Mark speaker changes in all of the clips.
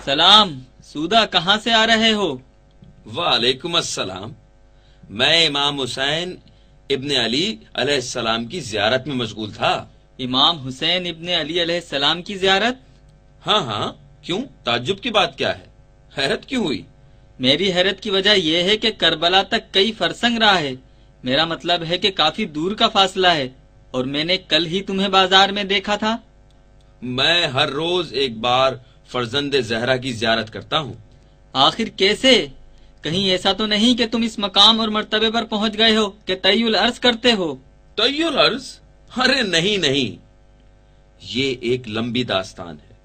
Speaker 1: سلام سودا، کہاں سے آ رہے ہو؟
Speaker 2: وعلیکم السلام، میں امام حسین ابن علی علیہ السلام کی زیارت میں مشغول تھا۔
Speaker 1: امام حسین ابن علی علیہ السلام کی زیارت؟
Speaker 2: ہاں، کیوں؟ تعجب کی بات کیا ہے؟ حیرت کیوں ہوئی؟
Speaker 1: میری حیرت کی وجہ یہ ہے کہ کربلا تک کئی فرسنگ راہ ہے، میرا مطلب ہے کہ کافی دور کا فاصلہ ہے، اور میں نے کل ہی تمہیں بازار میں دیکھا تھا۔
Speaker 2: میں ہر روز ایک بار فرزند زہرا کی زیارت کرتا ہوں۔
Speaker 1: آخر کیسے؟ کہیں ایسا تو نہیں کہ تم اس مقام اور مرتبے پر پہنچ گئے ہو کہ طی العرض کرتے ہو؟
Speaker 2: طی العرض؟ ارے نہیں، یہ ایک لمبی داستان ہے،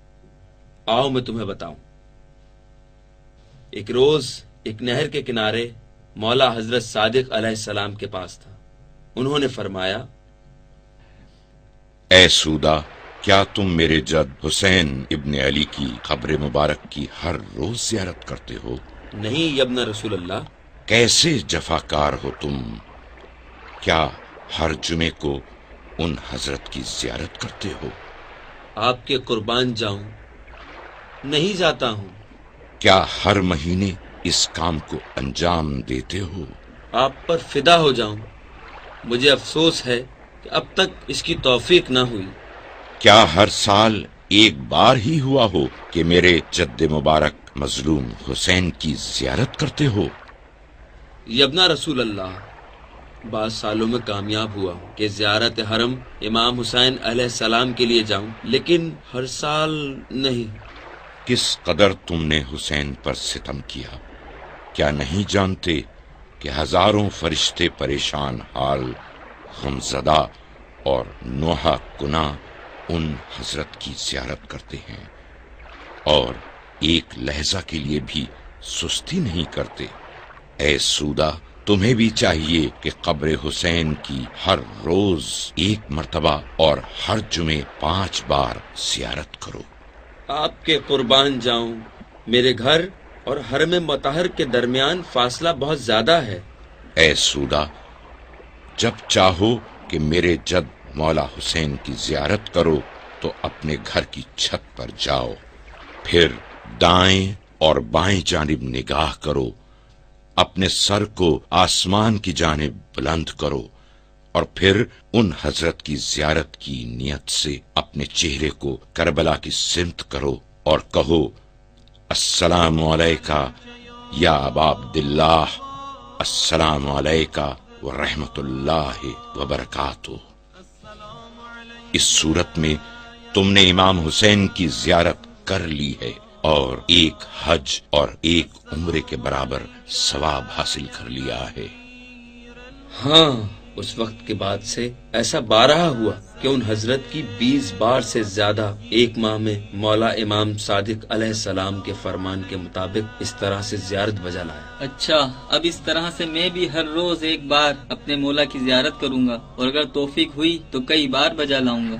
Speaker 2: آؤ میں تمہیں بتاؤں۔ ایک روز ایک نہر کے کنارے مولا حضرت صادق علیہ السلام کے پاس تھا۔ انہوں نے فرمایا،
Speaker 3: اے سودا، کیا تم میرے جد حسین ابن علی کی قبر مبارک کی ہر روز زیارت کرتے ہو؟
Speaker 2: نہیں یابن رسول اللہ۔
Speaker 3: کیسے جفاکار ہو تم! کیا ہر جمعے کو ان حضرت کی زیارت کرتے ہو؟
Speaker 2: آپ کے قربان جاؤں، نہیں جاتا ہوں۔
Speaker 3: کیا ہر مہینے اس کام کو انجام دیتے ہو؟
Speaker 2: آپ پر فدا ہو جاؤں، مجھے افسوس ہے کہ اب تک اس کی توفیق نہ ہوئی۔
Speaker 3: کیا ہر سال ایک بار ہی ہوا ہو کہ میرے جد مبارک مظلوم حسین کی زیارت کرتے ہو؟
Speaker 2: یابن رسول اللہ، بعض سالوں میں کامیاب ہوا ہوں کہ زیارت حرم امام حسین علیہ السلام کے لیے جاؤں، لیکن ہر سال نہیں۔
Speaker 3: کس قدر تم نے حسین پر ستم کیا! کیا نہیں جانتے کہ ہزاروں فرشتے پریشان حال، غمزدہ اور نوحہ کناں ان حضرت کی زیارت کرتے ہیں اور ایک لحظہ کے لیے بھی سستی نہیں کرتے؟ اے سودا، تمہیں بھی چاہیے کہ قبر حسین کی ہر روز ایک مرتبہ اور ہر جمعے 5 بار زیارت کرو۔
Speaker 2: آپ کے قربان جاؤں، میرے گھر اور حرم مطہر کے درمیان فاصلہ بہت زیادہ ہے۔
Speaker 3: اے سودا، جب چاہو کہ میرے جد مولا حسین کی زیارت کرو تو اپنے گھر کی چھت پر جاؤ، پھر دائیں اور بائیں جانب نگاہ کرو، اپنے سر کو آسمان کی جانب بلند کرو، اور پھر ان حضرت کی زیارت کی نیت سے اپنے چہرے کو کربلا کی سمت کرو اور کہو، السلام علیکہ یا ابا عبداللہ، السلام علیکہ ورحمۃ اللہ وبرکاتہ۔ اس صورت میں تم نے امام حسین کی زیارت کر لی ہے اور ایک حج اور ایک عمرے کے برابر ثواب حاصل کر لیا ہے۔
Speaker 2: ہاں، اس وقت کے بعد سے ایسا بارہا ہوا کہ ان حضرت کی 20 بار سے زیادہ ایک ماہ میں مولا امام صادق علیہ السلام کے فرمان کے مطابق اس طرح سے زیارت بجا لایا۔
Speaker 1: اچھا، اب اس طرح سے میں بھی ہر روز ایک بار اپنے مولا کی زیارت کروں گا، اور اگر توفیق ہوئی تو کئی بار بجا لاؤں گا۔